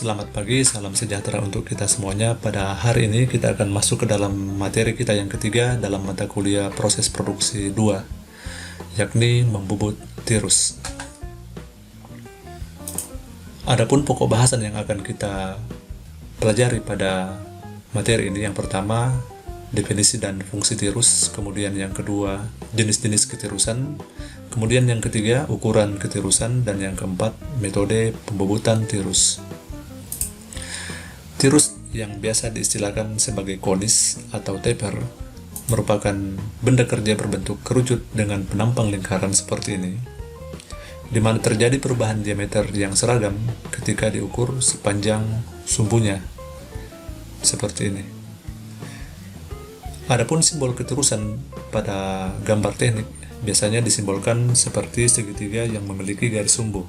Selamat pagi, salam sejahtera untuk kita semuanya. Pada hari ini kita akan masuk ke dalam materi kita yang ketiga dalam mata kuliah proses produksi 2, yakni membubut tirus. Adapun pokok bahasan yang akan kita pelajari pada materi ini, yang pertama definisi dan fungsi tirus, kemudian yang kedua jenis-jenis ketirusan, kemudian yang ketiga ukuran ketirusan, dan yang keempat metode pembubutan tirus. Tirus yang biasa diistilahkan sebagai konis atau taper merupakan benda kerja berbentuk kerucut dengan penampang lingkaran seperti ini, di mana terjadi perubahan diameter yang seragam ketika diukur sepanjang sumbunya, seperti ini. Adapun simbol ketirusan pada gambar teknik biasanya disimbolkan seperti segitiga yang memiliki garis sumbu,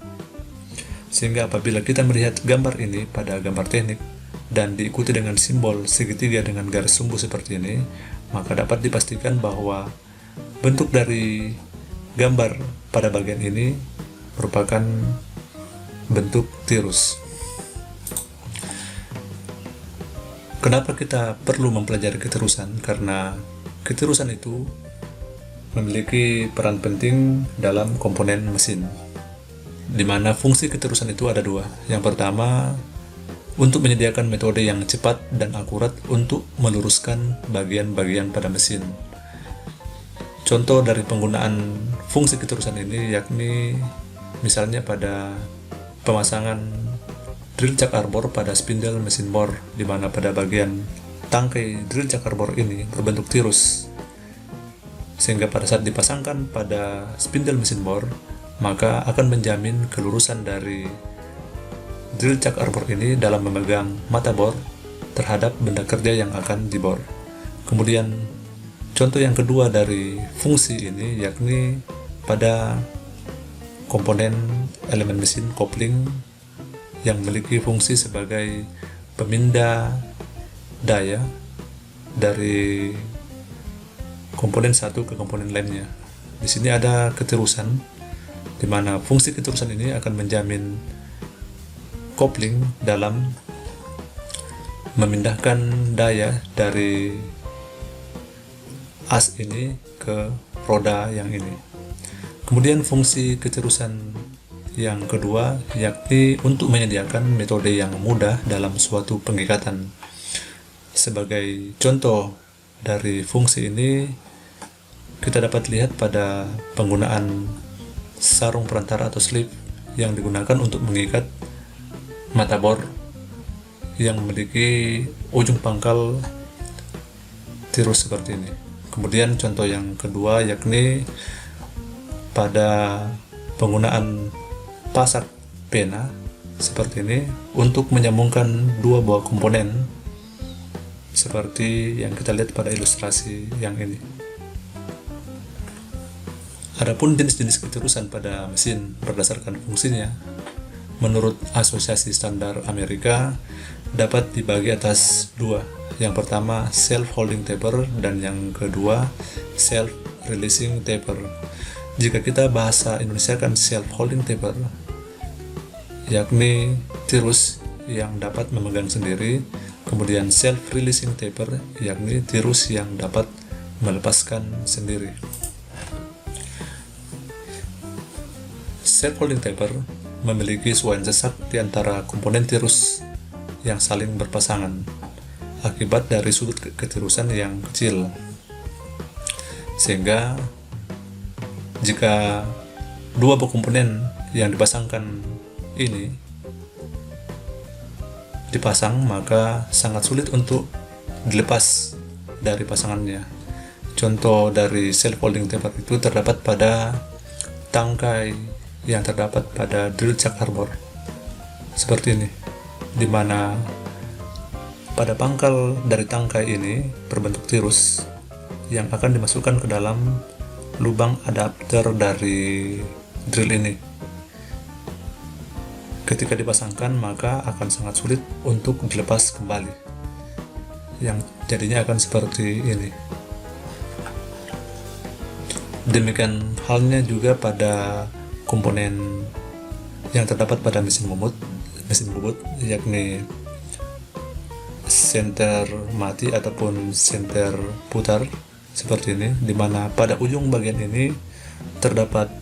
sehingga apabila kita melihat gambar ini pada gambar teknik dan diikuti dengan simbol segitiga dengan garis sumbu seperti ini, maka dapat dipastikan bahwa bentuk dari gambar pada bagian ini merupakan bentuk tirus. Kenapa kita perlu mempelajari ketirusan? Karena ketirusan itu memiliki peran penting dalam komponen mesin, di mana fungsi ketirusan itu ada dua. Yang pertama, untuk menyediakan metode yang cepat dan akurat untuk meluruskan bagian-bagian pada mesin. Contoh dari penggunaan fungsi ketirusan ini yakni misalnya pada pemasangan drill jack arbor pada spindle mesin bor, di mana pada bagian tangkai drill jack arbor ini berbentuk tirus, sehingga pada saat dipasangkan pada spindle mesin bor maka akan menjamin kelurusan dari drill jack arbor ini dalam memegang mata bor terhadap benda kerja yang akan dibor. Kemudian contoh yang kedua dari fungsi ini yakni pada komponen elemen mesin kopling yang memiliki fungsi sebagai pemindah daya dari komponen satu ke komponen lainnya. Di sini ada ketirusan, di mana fungsi ketirusan ini akan menjamin kopling dalam memindahkan daya dari as ini ke roda yang ini. Kemudian fungsi ketirusan yang kedua yakni untuk menyediakan metode yang mudah dalam suatu pengikatan. Sebagai contoh dari fungsi ini kita dapat lihat pada penggunaan sarung perantara atau sleeve yang digunakan untuk mengikat mata bor yang memiliki ujung pangkal tirus seperti ini. Kemudian contoh yang kedua yakni pada penggunaan pasak pena seperti ini untuk menyambungkan dua buah komponen seperti yang kita lihat pada ilustrasi yang ini. Adapun jenis-jenis ketirusan pada mesin berdasarkan fungsinya, menurut Asosiasi Standar Amerika dapat dibagi atas dua. Yang pertama self-holding taper dan yang kedua self-releasing taper. Jika kita bahasa Indonesiakan self-holding taper, yakni tirus yang dapat memegang sendiri, kemudian self-releasing taper yakni tirus yang dapat melepaskan sendiri. Self-holding taper memiliki suaian sesak di antara komponen tirus yang saling berpasangan akibat dari sudut ketirusan yang kecil, sehingga jika dua buah komponen yang dipasangkan ini dipasang, maka sangat sulit untuk dilepas dari pasangannya. Contoh dari self-holding taper itu terdapat pada tangkai yang terdapat pada drill jack arbor seperti ini, di mana pada pangkal dari tangkai ini berbentuk tirus yang akan dimasukkan ke dalam lubang adapter dari drill ini. Ketika dipasangkan maka akan sangat sulit untuk dilepas kembali, yang jadinya akan seperti ini. Demikian halnya juga pada komponen yang terdapat pada mesin mumut mesin bubut, yakni senter mati ataupun senter putar seperti ini, dimana pada ujung bagian ini terdapat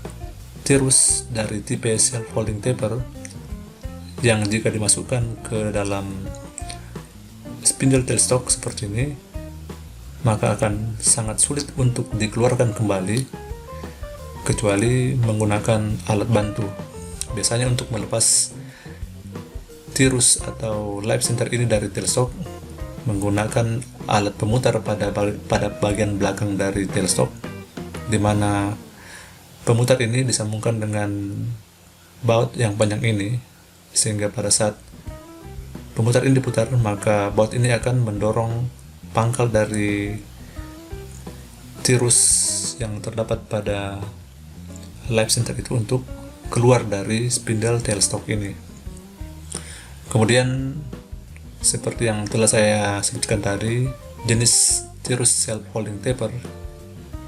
tirus dari tipe self holding taper yang jika dimasukkan ke dalam spindle tailstock seperti ini, maka akan sangat sulit untuk dikeluarkan kembali kecuali menggunakan alat bantu. Biasanya untuk melepas tirus atau live center ini dari tailstock menggunakan alat pemutar pada bagian belakang dari tailstock, di mana pemutar ini disambungkan dengan baut yang panjang ini, sehingga pada saat pemutar ini diputar, maka baut ini akan mendorong pangkal dari tirus yang terdapat pada live center itu untuk keluar dari spindle tailstock ini. Kemudian seperti yang telah saya sebutkan tadi, jenis tirus self holding taper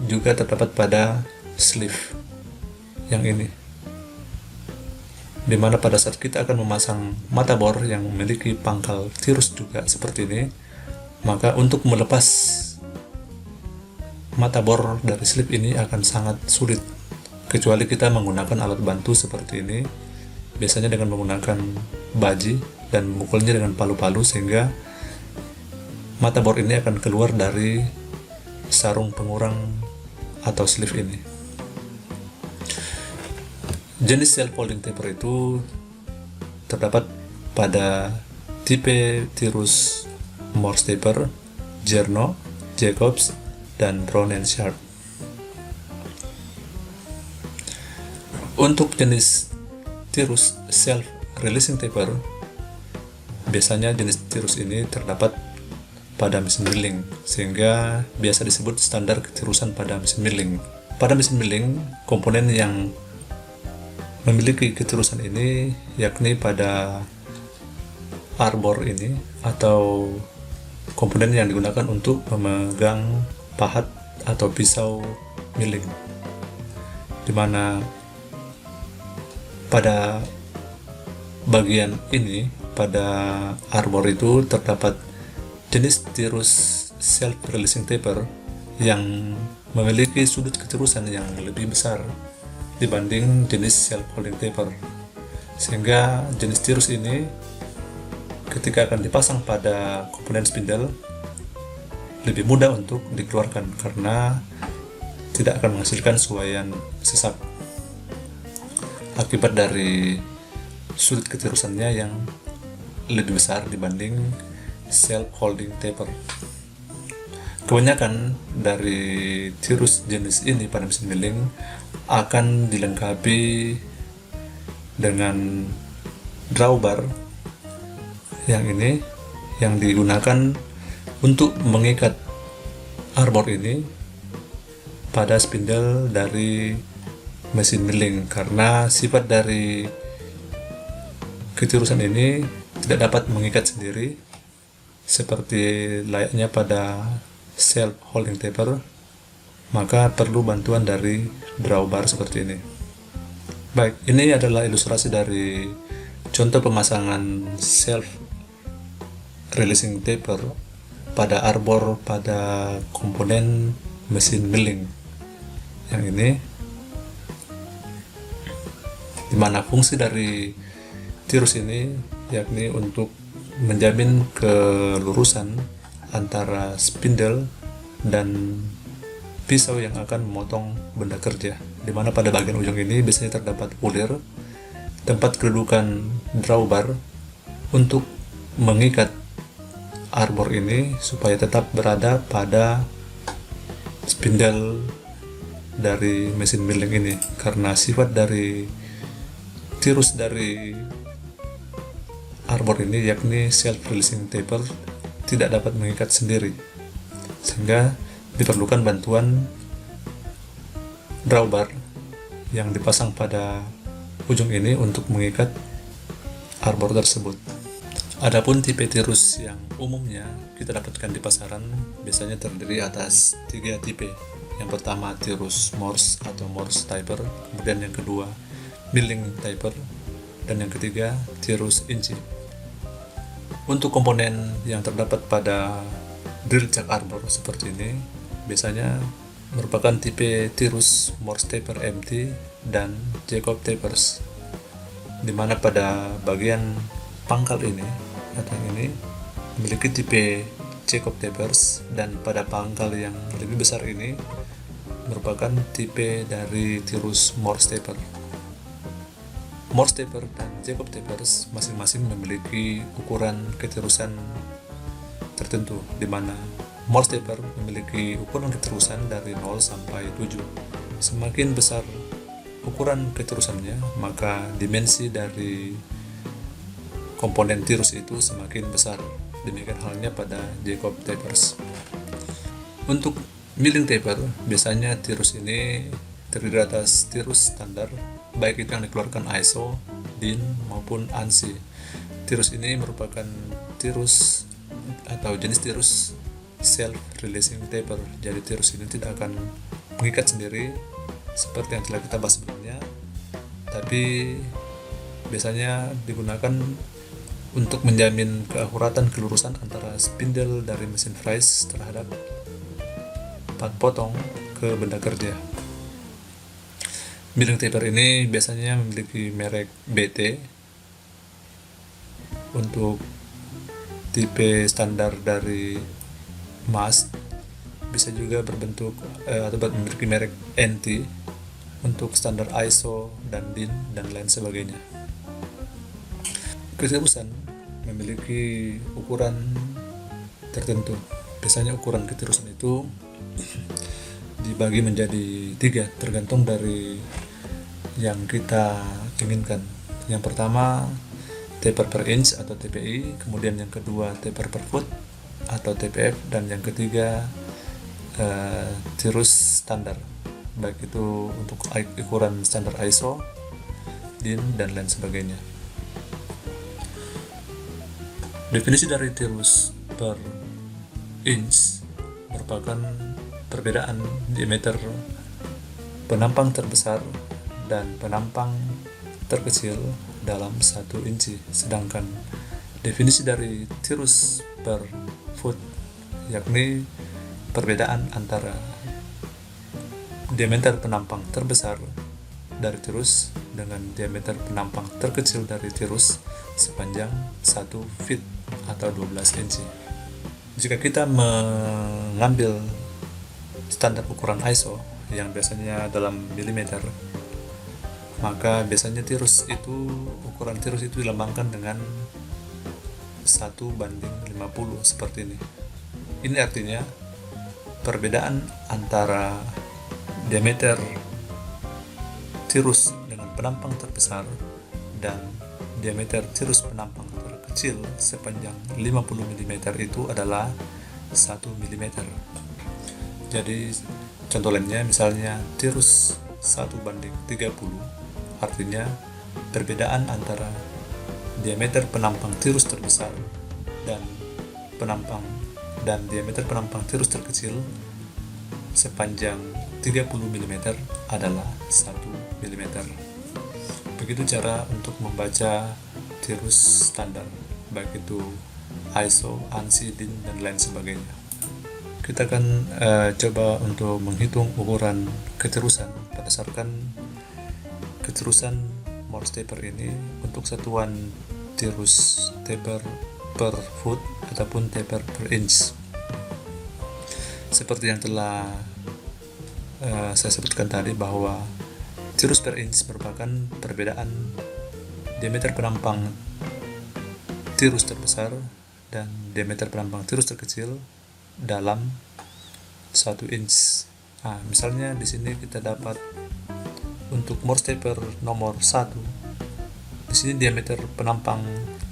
juga terdapat pada sleeve yang ini, dimana pada saat kita akan memasang mata bor yang memiliki pangkal tirus juga seperti ini, maka untuk melepas mata bor dari sleeve ini akan sangat sulit kecuali kita menggunakan alat bantu seperti ini, biasanya dengan menggunakan baji dan memukulnya dengan palu-palu sehingga mata bor ini akan keluar dari sarung pengurang atau sleeve ini. Jenis self holding taper itu terdapat pada tipe tirus Morse taper, Jerno, Jacobs, dan Brown and Sharp. Untuk jenis tirus self releasing taper, biasanya jenis tirus ini terdapat pada mesin milling, sehingga biasa disebut standar ketirusan pada mesin milling. Pada mesin milling, komponen yang memiliki ketirusan ini yakni pada arbor ini atau komponen yang digunakan untuk memegang pahat atau pisau milling, dimana pada bagian ini pada arbor itu terdapat jenis tirus self releasing taper yang memiliki sudut ketirusan yang lebih besar dibanding jenis self holding taper, sehingga jenis tirus ini ketika akan dipasang pada komponen spindle lebih mudah untuk dikeluarkan karena tidak akan menghasilkan suaian sesak akibat dari sudut ketirusannya yang lebih besar dibanding self holding taper. Kebanyakan dari tirus jenis ini pada mesin milling akan dilengkapi dengan drawbar yang ini, yang digunakan untuk mengikat arbor ini pada spindle dari mesin milling, karena sifat dari ketirusan ini tidak dapat mengikat sendiri seperti layaknya pada self holding taper, maka perlu bantuan dari drawbar seperti ini. Baik, ini adalah ilustrasi dari contoh pemasangan self releasing taper pada arbor pada komponen mesin milling yang ini, dimana fungsi dari tirus ini yakni untuk menjamin kelurusan antara spindle dan pisau yang akan memotong benda kerja, dimana pada bagian ujung ini biasanya terdapat ulir, tempat kedudukan drawbar untuk mengikat arbor ini supaya tetap berada pada spindle dari mesin milling ini, karena sifat dari tirus dari arbor ini yakni self releasing taper tidak dapat mengikat sendiri, sehingga diperlukan bantuan drawbar yang dipasang pada ujung ini untuk mengikat arbor tersebut. Adapun tipe tirus yang umumnya kita dapatkan di pasaran biasanya terdiri atas 3 tipe. Yang pertama tirus Morse atau Morse taper, kemudian yang kedua milling taper, dan yang ketiga tirus inci. Untuk komponen yang terdapat pada drill jack arbor seperti ini biasanya merupakan tipe tirus Morse taper MT dan Jacob tapers, dimana pada bagian pangkal ini atau ini memiliki tipe Jacob tapers, dan pada pangkal yang lebih besar ini merupakan tipe dari tirus Morse taper. Morse taper dan Jacob tapers masing-masing memiliki ukuran ketirusan tertentu, di mana Morse taper memiliki ukuran keterusan dari 0 sampai 7. Semakin besar ukuran keterusannya, maka dimensi dari komponen tirus itu semakin besar. Demikian halnya pada Jacob tapers. Untuk milling taper, biasanya tirus ini terdiri atas tirus standar, baik itu yang dikeluarkan ISO, DIN, maupun ANSI. Tirus ini merupakan tirus atau jenis tirus self-releasing taper. Jadi tirus ini tidak akan mengikat sendiri seperti yang telah kita bahas sebelumnya, tapi biasanya digunakan untuk menjamin keakuratan kelurusan antara spindle dari mesin vise terhadap part potong ke benda kerja. Milling taper ini biasanya memiliki merek BT untuk tipe standar dari emas, bisa juga berbentuk atau memiliki merek NT untuk standar ISO dan DIN dan lain sebagainya. Ketirusan memiliki ukuran tertentu. Biasanya ukuran ketirusan itu dibagi menjadi 3 tergantung dari yang kita inginkan. Yang pertama taper per inch atau TPI, kemudian yang kedua taper per foot atau TPF, dan yang ketiga tirus standar, baik itu untuk ukuran standar ISO, DIN, dan lain sebagainya. Definisi dari tirus per inch merupakan perbedaan diameter penampang terbesar dan penampang terkecil dalam 1 inci, sedangkan definisi dari tirus per foot yakni perbedaan antara diameter penampang terbesar dari tirus dengan diameter penampang terkecil dari tirus sepanjang 1 feet atau 12 inci. Jika kita mengambil standar ukuran ISO yang biasanya dalam milimeter, maka biasanya ukuran tirus itu dilambangkan dengan 1:50 seperti ini. Ini artinya perbedaan antara diameter tirus dengan penampang terbesar dan diameter tirus penampang terkecil sepanjang 50 mm itu adalah 1 mm. Jadi contoh lainnya misalnya tirus 1:30, artinya perbedaan antara diameter penampang tirus terbesar dan diameter penampang tirus terkecil sepanjang 30 mm adalah 1 mm. Begitu cara untuk membaca tirus standar, baik itu ISO, ANSI, DIN, dan lain sebagainya. Kita akan coba untuk menghitung ukuran keterusan berdasarkan keterusan Morse taper ini untuk satuan tirus taper per foot ataupun taper per inch. Seperti yang telah saya sebutkan tadi, bahwa tirus per inch merupakan perbedaan diameter penampang tirus terbesar dan diameter penampang tirus terkecil dalam 1 inch. Misalnya di sini kita dapat untuk Morse taper nomor 1. Di sini diameter penampang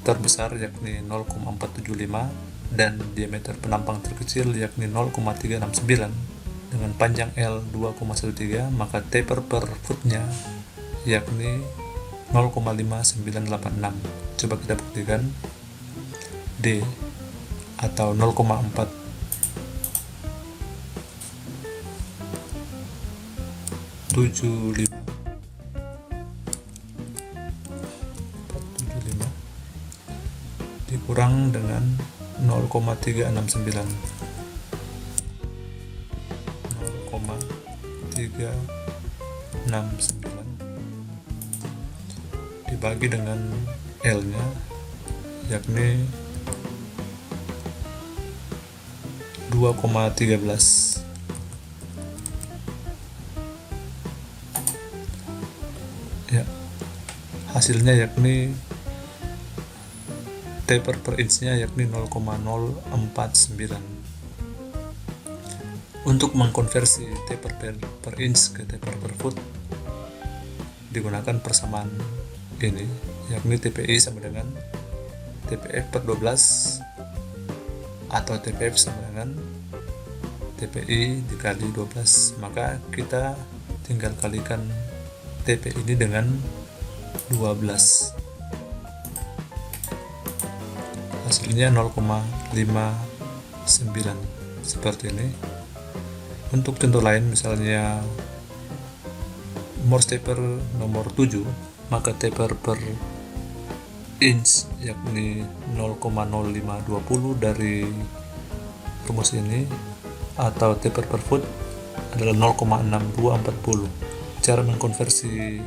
terbesar yakni 0,475 dan diameter penampang terkecil yakni 0,369 dengan panjang L 2,13, maka taper per footnya yakni 0,5986. Coba kita buktikan. D atau 0,475 dikurang dengan 0,369 dibagi dengan L nya yakni 2,13. Ya, hasilnya yakni taper per inch-nya yakni 0,049. Untuk mengkonversi taper per inch ke taper per foot digunakan persamaan ini, yakni TPI sama dengan TPF per 12 atau TPF sama dengan TPI dikali 12. Maka kita tinggal kalikan TP ini dengan 12, hasilnya 0,59 seperti ini. Untuk contoh lain, misalnya Morse taper nomor 7, maka taper per inch yakni 0,0520 dari rumus ini, atau taper per foot adalah 0,6240. Cara mengkonversi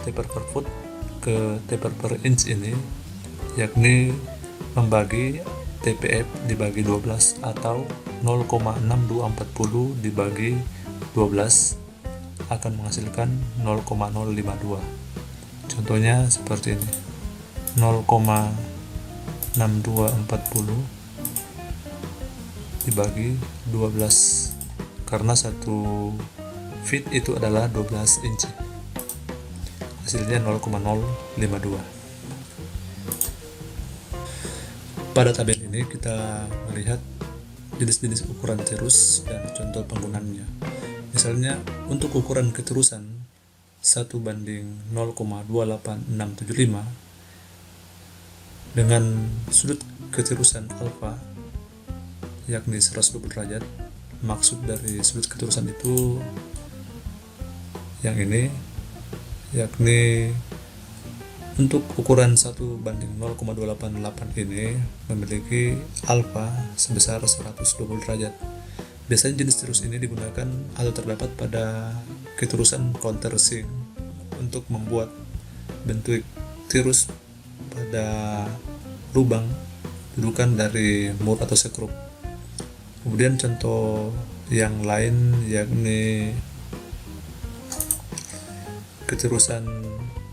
taper per foot ke taper per inch ini yakni membagi TPF dibagi 12 atau 0,6240 dibagi 12 akan menghasilkan 0,052. Contohnya seperti ini, 0,6240 dibagi 12, karena satu feet itu adalah 12 inci, hasilnya 0,052. Pada tabel ini kita melihat jenis-jenis ukuran tirus dan contoh penggunaannya. Misalnya untuk ukuran keterusan 1:0,28675 dengan sudut keterusan alfa yakni 120 derajat. Maksud dari sudut keterusan itu yang ini, yakni untuk ukuran 1:0,288 ini memiliki alfa sebesar 120 derajat. Biasanya jenis tirus ini digunakan atau terdapat pada keterusan countersink untuk membuat bentuk tirus pada lubang dudukan dari mur atau sekrup. Kemudian contoh yang lain yakni keterusan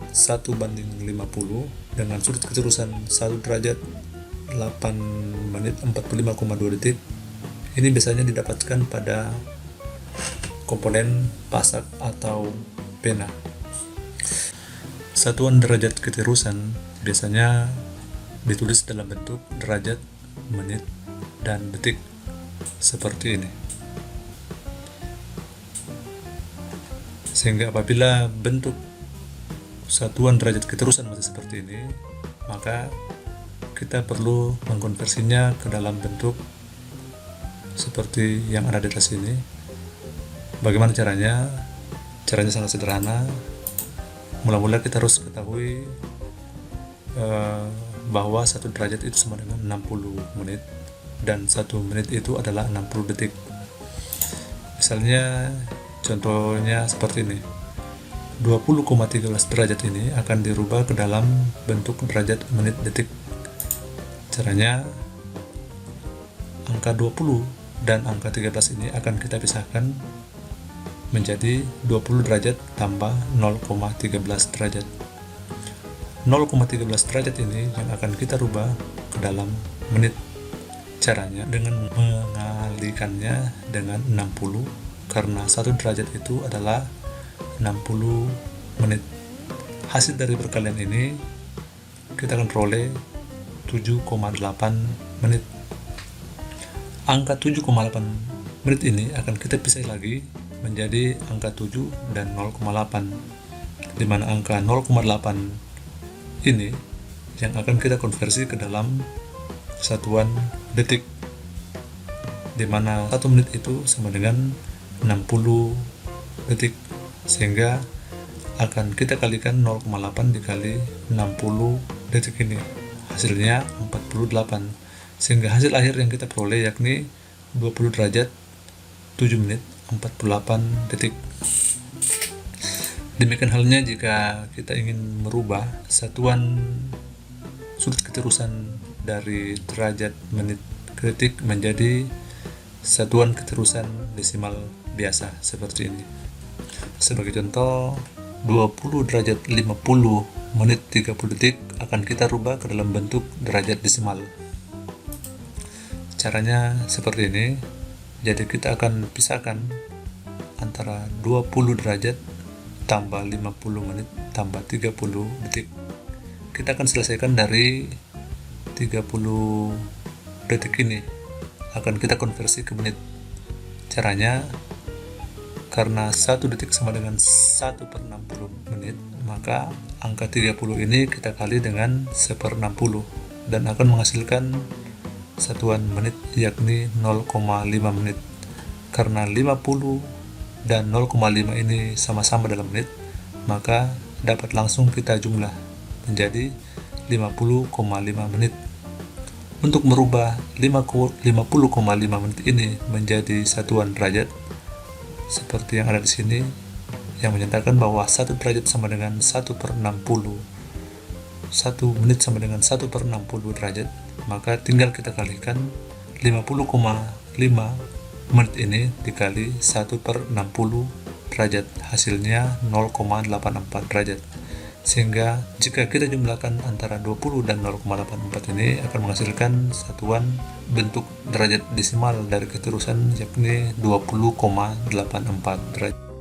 1:50 dengan sudut keterusan 1 derajat 8 menit 45,2 detik. Ini biasanya didapatkan pada komponen pasak atau pena. Satuan derajat keterusan biasanya ditulis dalam bentuk derajat, menit, dan detik seperti ini. Sehingga apabila bentuk satuan derajat keterusan masih seperti ini, maka kita perlu mengkonversinya ke dalam bentuk seperti yang ada di atas ini. Bagaimana caranya? Caranya sangat sederhana. Mula-mula kita harus ketahui bahwa 1 derajat itu sama dengan 60 menit dan 1 menit itu adalah 60 detik. Misalnya contohnya seperti ini, 20,13 derajat ini akan dirubah ke dalam bentuk derajat, menit, detik. Caranya, angka 20 dan angka 13 ini akan kita pisahkan menjadi 20 derajat tambah 0,13 derajat. 0,13 derajat ini yang akan kita rubah ke dalam menit. Caranya dengan mengalikannya dengan 60, karena 1 derajat itu adalah 60 menit. Hasil dari perkalian ini kita akan peroleh 7,8 menit. Angka 7,8 menit ini akan kita pisah lagi menjadi angka 7 dan 0,8, di mana angka 0,8 ini yang akan kita konversi ke dalam satuan detik, di mana 1 menit itu sama dengan 60 detik, sehingga akan kita kalikan 0,8 dikali 60 detik ini, hasilnya 48, sehingga hasil akhir yang kita peroleh yakni 20 derajat 7 menit 48 detik. Demikian halnya jika kita ingin merubah satuan sudut keterusan dari derajat, menit, detik menjadi satuan keterusan desimal biasa seperti ini. Sebagai contoh, 20 derajat 50 menit 30 detik akan kita rubah ke dalam bentuk derajat desimal. Caranya seperti ini. Jadi kita akan pisahkan antara 20 derajat tambah 50 menit tambah 30 detik. Kita akan selesaikan dari 30 detik ini, akan kita konversi ke menit. Caranya, karena 1 detik sama dengan 1/60 menit, maka angka 30 ini kita kali dengan 1/60 dan akan menghasilkan satuan menit yakni 0,5 menit. Karena 50 dan 0,5 ini sama-sama dalam menit, maka dapat langsung kita jumlah menjadi 50,5 menit. Untuk merubah 50,5 menit ini menjadi satuan derajat seperti yang ada di sini, yang menyatakan bahwa 1 derajat sama dengan 1/60, 1 menit sama dengan 1/60 derajat, maka tinggal kita kalikan 50,5 menit ini dikali 1/60 derajat, hasilnya 0,84 derajat. Sehingga jika kita jumlahkan antara 20 dan 0,84 ini akan menghasilkan satuan bentuk derajat desimal dari keterusan yakni 20,84 derajat.